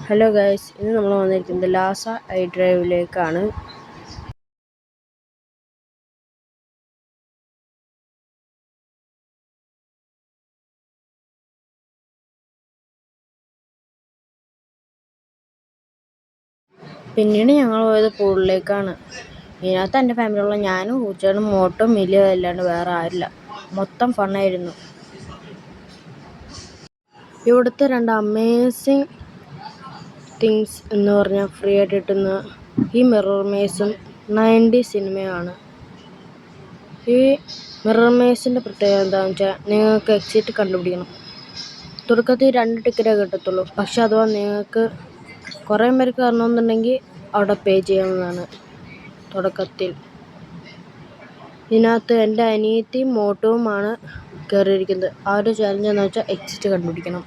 Hello guys, ഇന്ന് നമ്മൾ വന്നിരിക്കുന്നത് ലാസ ഐഡ്രൈവിലേക്കാണ്. പിന്നീട് ഞങ്ങൾ പോയത് പൂളിലേക്കാണ്. ഇതിനകത്ത് എൻ്റെ ഫാമിലിയുള്ള ഞാനും പൂച്ചകളും മോട്ടും മിലിയും അല്ലാണ്ട് വേറെ ആരില്ല. മൊത്തം ഫണ്ണായിരുന്നു. ഇവിടുത്തെ രണ്ട് അമേസിങ് തിങ്സ് എന്ന് പറഞ്ഞാൽ ഫ്രീ ആയിട്ട് കിട്ടുന്ന ഈ മിറർ മേസും 90 സിനിമയാണ്. ഈ മിറർ മേസിൻ്റെ പ്രത്യേകത എന്താണെന്ന് വെച്ചാൽ നിങ്ങൾക്ക് എക്സിറ്റ് കണ്ടുപിടിക്കണം. തുടക്കത്തിൽ 2 ടിക്കറ്റേ കിട്ടത്തുള്ളൂ. പക്ഷെ അഥവാ നിങ്ങൾക്ക് കുറേ പേർക്ക് കയറണമെന്നുണ്ടെങ്കിൽ അവിടെ പേ ചെയ്യാവുന്നതാണ്. തുടക്കത്തിൽ ഇതിനകത്ത് എൻ്റെ അനിയത്തിയും മോട്ടുവുമാണ് കയറിയിരിക്കുന്നത്. ആ ഒരു ചാലഞ്ച് എന്ന് വെച്ചാൽ എക്സിറ്റ് കണ്ടുപിടിക്കണം.